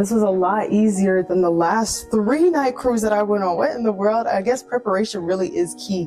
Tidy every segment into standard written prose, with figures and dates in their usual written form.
This was a lot easier than the last 3-night cruise that I went on. What in the world? I guess preparation really is key.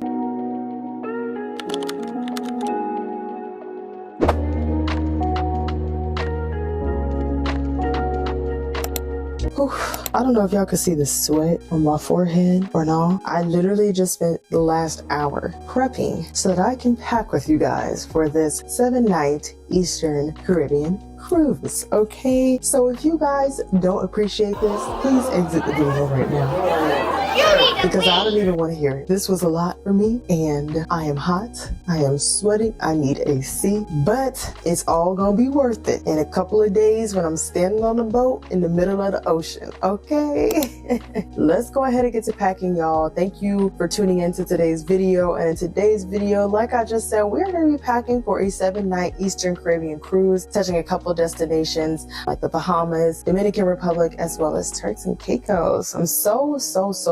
Whew. I don't know if y'all can see the sweat on my forehead or not. I literally just spent the last hour prepping so that I can pack with you guys for this 7-night Eastern Caribbean cruise. Okay, so if you guys don't appreciate this, please exit the video right now. Because I don't even want to hear it. This was a lot for me, and I am hot, I am sweating, I need AC, but it's all gonna be worth it in a couple of days when I'm standing on the boat in the middle of the ocean, okay? Let's go ahead and get to packing, y'all. Thank you for tuning into today's video, and in today's video, like I just said, we're gonna be packing for a 7-night Eastern Caribbean cruise, touching a couple destinations like the Bahamas, Dominican Republic, as well as Turks and Caicos. I'm so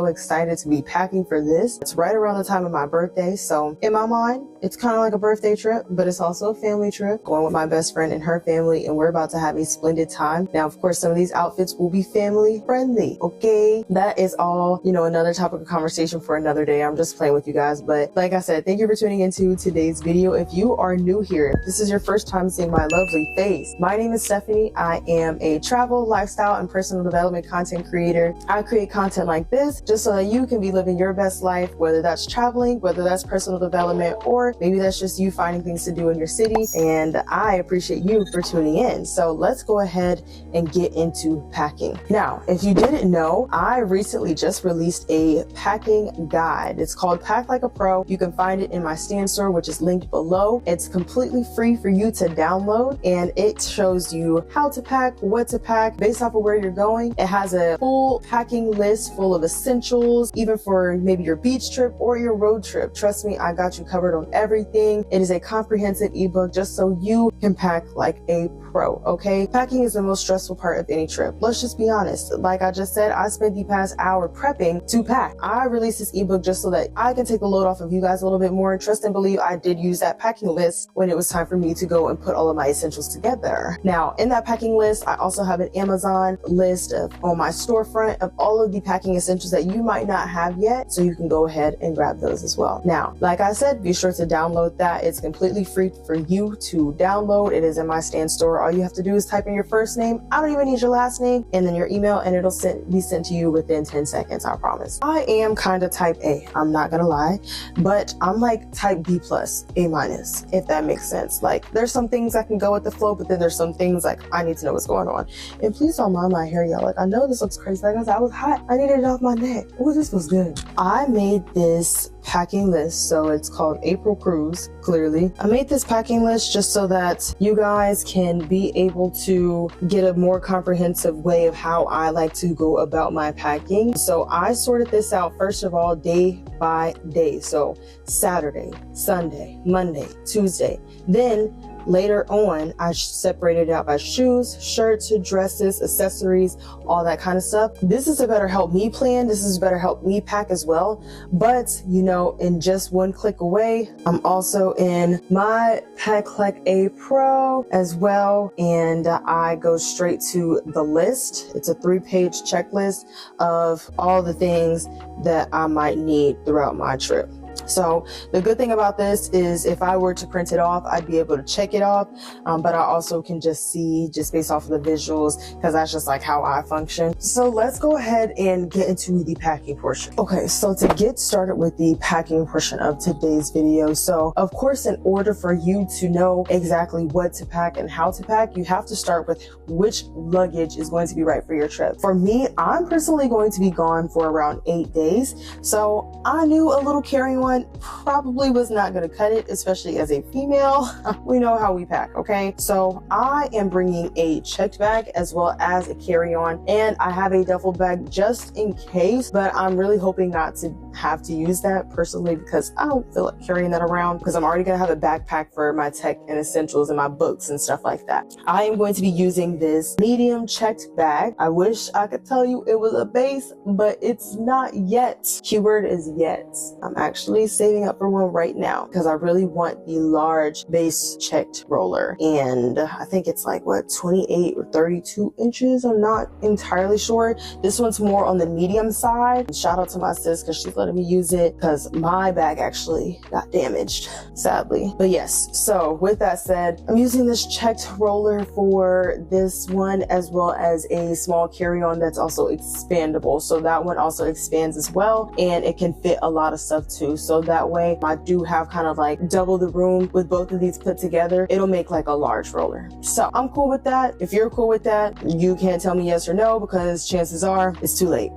excited to be packing for this. It's right around the time of my birthday, so in my mind, it's kind of like a birthday trip, but it's also a family trip, going with my best friend and her family, and we're about to have a splendid time. Now, of course, some of these outfits will be family friendly, okay? That is all, you know, another topic of conversation for another day. I'm just playing with you guys, but like I said, thank you for tuning into today's video. If you are new here, if this is your first time seeing my lovely face, my name is Stephanie. I am a travel, lifestyle, and personal development content creator. I create content like this just so that you can be living your best life, whether that's traveling, whether that's personal development, or maybe that's just you finding things to do in your city. And I appreciate you for tuning in. So let's go ahead and get into packing. Now, if you didn't know, I recently just released a packing guide. It's called Pack Like a Pro. You can find it in my stand store, which is linked below. It's completely free for you to download, and it shows you how to pack, what to pack based off of where you're going. It has a full packing list full of essentials, even for maybe your beach trip or your road trip. Trust me, I got you covered on everything. It is a comprehensive ebook just so you can pack like a pro, okay? Packing is the most stressful part of any trip. Let's just be honest. Like I just said, I spent the past hour prepping to pack. I released this ebook just so that I can take the load off of you guys a little bit more. Trust and believe, I did use that packing list when it was time for me to go and put all of my essentials together. Now, in that packing list, I also have an Amazon list on my storefront of all of the packing essentials that you might not have yet, so you can go ahead and grab those as well. Now, like I said, be sure to download that. It's completely free for you to download. It is in my stand store. All you have to do is type in your first name. I don't even need your last name, and then your email, and it'll be sent to you within 10 seconds, I promise. I am kind of type A, I'm not gonna lie, but I'm like type B plus, A minus, if that makes sense. Like, there's some things that can go with the flow, but then there's some things like I need to know what's going on. And please don't mind my hair, y'all. Like, I know this looks crazy. Like I said, I was hot. I needed it off my neck. Oh, this was good. I made this packing list, so it's called April Cruise, clearly. I made this packing list just so that you guys can be able to get a more comprehensive way of how I like to go about my packing. So I sorted this out, first of all, day by day. So Saturday, Sunday, Monday, Tuesday. Then later on, I separated it out by shoes, shirts, dresses, accessories, all that kind of stuff. This is to better help me plan. This is better help me pack as well. But, you know, in just one click away, I'm also in my Pack Like a Pro as well. And I go straight to the list. It's a 3-page checklist of all the things that I might need throughout my trip. So the good thing about this is if I were to print it off, I'd be able to check it off. But I also can just see just based off of the visuals, because that's just like how I function. So let's go ahead and get into the packing portion. Okay, so to get started with the packing portion of today's video. So of course, in order for you to know exactly what to pack and how to pack, you have to start with which luggage is going to be right for your trip. For me, I'm personally going to be gone for around 8 days. So I knew a little carry-on probably was not going to cut it, especially as a female. We know how we pack, okay? So I am bringing a checked bag as well as a carry-on, and I have a duffel bag just in case, but I'm really hoping not to have to use that personally because I don't feel like carrying that around because I'm already going to have a backpack for my tech and essentials and my books and stuff like that. I am going to be using this medium checked bag. I wish I could tell you it was a base, but it's not yet. Keyword is yet. I'm actually actually saving up for one right now because I really want the large base checked roller. And I think it's like, what, 28 or 32 inches? I'm not entirely sure. This one's more on the medium side. Shout out to my sis because she's letting me use it because my bag actually got damaged, sadly. But yes, so with that said, I'm using this checked roller for this one as well as a small carry-on that's also expandable. So that one also expands as well, and it can fit a lot of stuff too. So that way I do have kind of like double the room with both of these put together. It'll make like a large roller. So I'm cool with that. If you're cool with that, you can't tell me yes or no because chances are it's too late.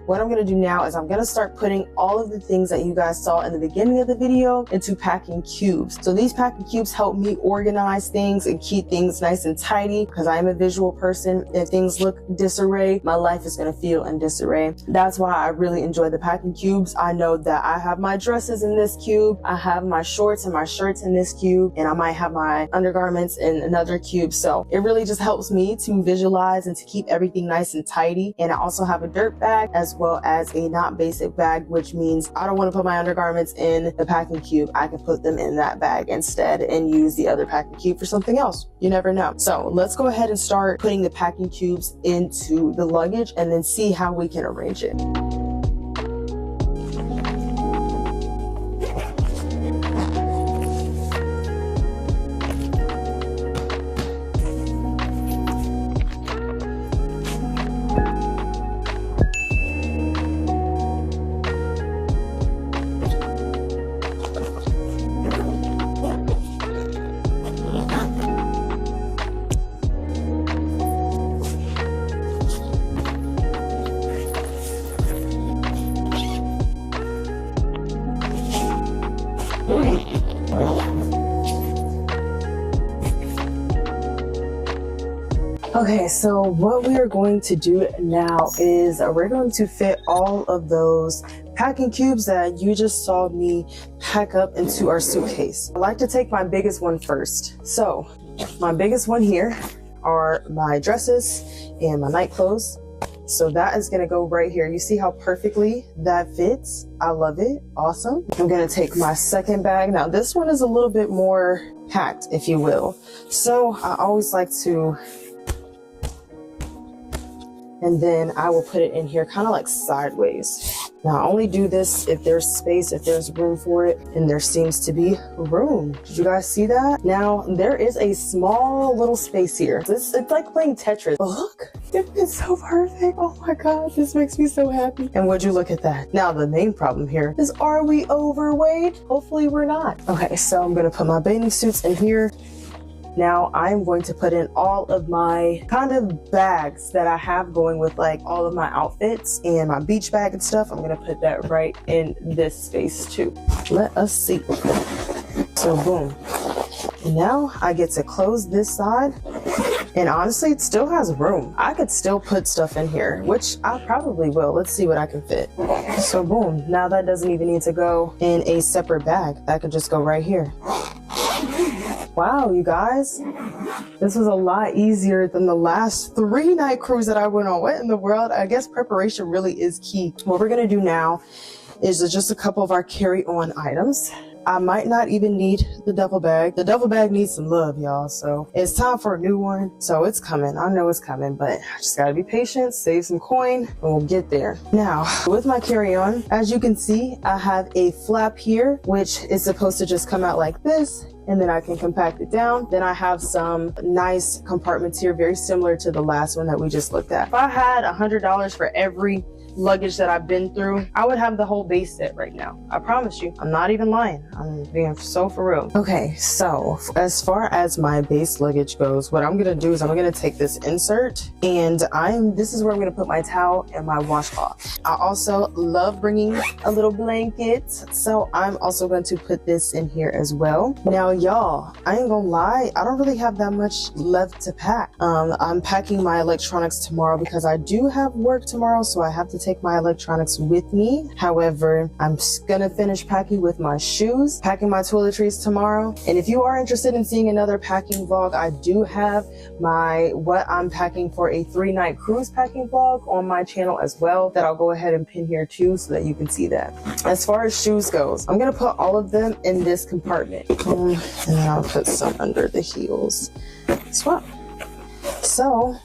What I'm gonna do now is I'm gonna start putting all of the things that you guys saw in the beginning of the video into packing cubes. So these packing cubes help me organize things and keep things nice and tidy because I am a visual person. If things look disarray, my life is gonna feel in disarray. That's why I really enjoy the packing cubes. I know that I have my dresses in this cube, I have my shorts and my shirts in this cube, and I might have my undergarments in another cube. So it really just helps me to visualize and to keep everything nice and tidy. And I also have a dirt bag as well as a not basic bag, which means I don't want to put my undergarments in the packing cube. I can put them in that bag instead and use the other packing cube for something else. You never know. So let's go ahead and start putting the packing cubes into the luggage and then see how we can arrange it. Okay, so what we are going to do now is we're going to fit all of those packing cubes that you just saw me pack up into our suitcase. I like to take my biggest one first. So my biggest one here are my dresses and my night clothes. So that is gonna go right here. You see how perfectly that fits? I love it, awesome. I'm gonna take my second bag. Now this one is a little bit more packed, if you will. So I always like to, and then I will put it in here kind of like sideways. Now I only do this if there's space, if there's room for it, and there seems to be room. Did you guys see that? Now there is a small little space here. It's like playing Tetris. But look, it's so perfect. Oh my God, this makes me so happy. And would you look at that? Now the main problem here is, are we overweight? Hopefully we're not. Okay, so I'm gonna put my bathing suits in here. Now I'm going to put in all of my kind of bags that I have going with like all of my outfits and my beach bag and stuff. I'm going to put that right in this space too. Let us see. So boom. Now I get to close this side, and honestly it still has room. I could still put stuff in here, which I probably will. Let's see what I can fit. So boom, now that doesn't even need to go in a separate bag. That could just go right here. Wow, you guys, this was a lot easier than the last 3 night cruise that I went on. What in the world? I guess preparation really is key. What we're gonna do now is just a couple of our carry-on items. I might not even need the duffel bag. The duffel bag needs some love, y'all. So it's time for a new one. So it's coming. I know it's coming, but I just gotta be patient, save some coin, and we'll get there. Now, with my carry-on, as you can see, I have a flap here, which is supposed to just come out like this, and then I can compact it down. Then I have some nice compartments here, very similar to the last one that we just looked at. If I had $100 for every luggage that I've been through, I would have the whole base set right now. I promise you. I'm not even lying. I'm being so for real. Okay, so as far as my base luggage goes, what I'm gonna do is I'm gonna take this insert, and this is where I'm gonna put my towel and my washcloth. I also love bringing a little blanket, so I'm also going to put this in here as well. Now y'all, I ain't gonna lie, I don't really have that much left to pack. I'm packing my electronics tomorrow because I do have work tomorrow, so I have to take my electronics with me. However, I'm gonna finish packing with my shoes, packing my toiletries tomorrow. And if you are interested in seeing another packing vlog, I do have my what I'm packing for a 3-night cruise packing vlog on my channel as well, that I'll go ahead and pin here too so that you can see that. As far as shoes goes, I'm gonna put all of them in this compartment, and then I'll put some under the heels. Swap. So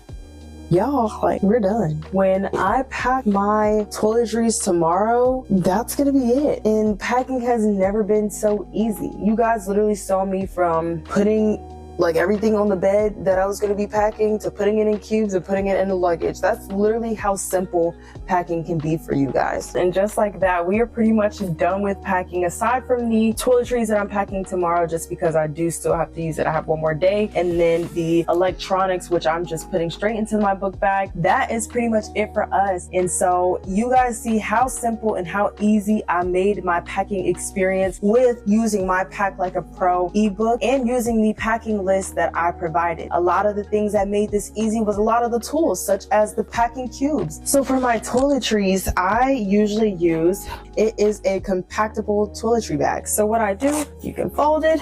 y'all, like, we're done. When I pack my toiletries tomorrow, that's gonna be it. And packing has never been so easy. You guys literally saw me from putting like everything on the bed that I was going to be packing to putting it in cubes and putting it in the luggage. That's literally how simple packing can be for you guys. And just like that, we are pretty much done with packing, aside from the toiletries that I'm packing tomorrow, just because I do still have to use it. I have one more day. And then the electronics, which I'm just putting straight into my book bag. That is pretty much it for us. And so you guys see how simple and how easy I made my packing experience with using my Pack Like a Pro ebook and using the packing list that I provided. A lot of the things that made this easy was a lot of the tools, such as the packing cubes. So for my toiletries, I usually use, it is a compactable toiletry bag. So what I do, you can fold it,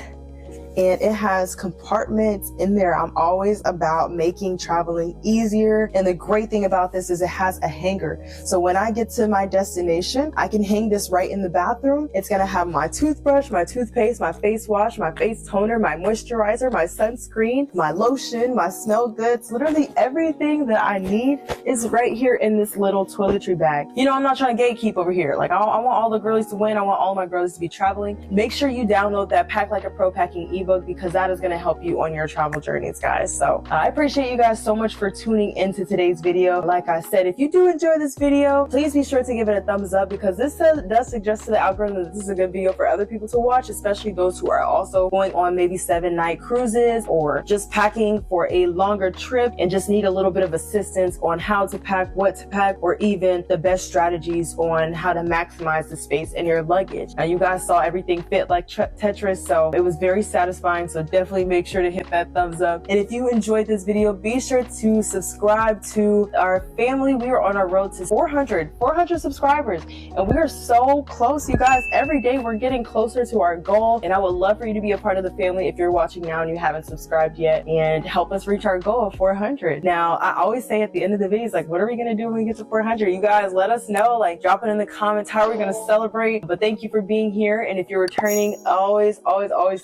and it has compartments in there. I'm always about making traveling easier. And the great thing about this is it has a hanger. So when I get to my destination, I can hang this right in the bathroom. It's gonna have my toothbrush, my toothpaste, my face wash, my face toner, my moisturizer, my sunscreen, my lotion, my smell goods. Literally everything that I need is right here in this little toiletry bag. You know, I'm not trying to gatekeep over here. Like, I want all the girlies to win. I want all my girlies to be traveling. Make sure you download that Pack Like a Pro packing ebook, because that is going to help you on your travel journeys, guys. So I appreciate you guys so much for tuning into today's video. Like I said, if you do enjoy this video, please be sure to give it a thumbs up, because this does suggest to the algorithm that this is a good video for other people to watch, especially those who are also going on maybe 7-night cruises or just packing for a longer trip and just need a little bit of assistance on how to pack, what to pack, or even the best strategies on how to maximize the space in your luggage. Now, you guys saw everything fit like Tetris, so it was very satisfying. So definitely make sure to hit that thumbs up. And if you enjoyed this video, be sure to subscribe to our family. We are on our road to 400 subscribers, and we are so close, you guys. Every day we're getting closer to our goal, and I would love for you to be a part of the family if you're watching now and you haven't subscribed yet, and help us reach our goal of 400. Now, I always say at the end of the videos, like, what are we gonna do when we get to 400? You guys let us know, like, drop it in the comments. How are we gonna celebrate? But thank you for being here, and if you're returning, always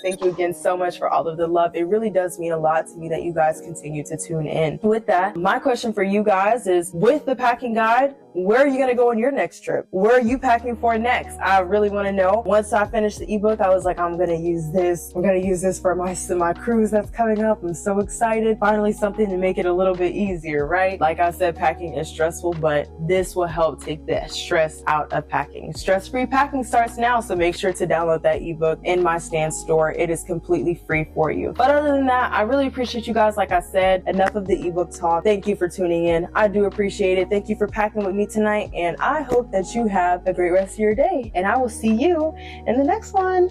thank you again so much for all of the love. It really does mean a lot to me that you guys continue to tune in. With that, my question for you guys is, with the packing guide, where are you going to go on your next trip? Where are you packing for next? I really want to know. Once I finished the ebook, I was like, I'm going to use this. I'm going to use this for my cruise that's coming up. I'm so excited. Finally, something to make it a little bit easier, right? Like I said, packing is stressful, but this will help take the stress out of packing. Stress-free packing starts now, so make sure to download that ebook in my Stan store. It is completely free for you. But other than that, I really appreciate you guys. Like I said, enough of the ebook talk. Thank you for tuning in. I do appreciate it. Thank you for packing with me tonight, and I hope that you have a great rest of your day, and I will see you in the next one.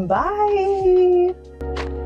Bye.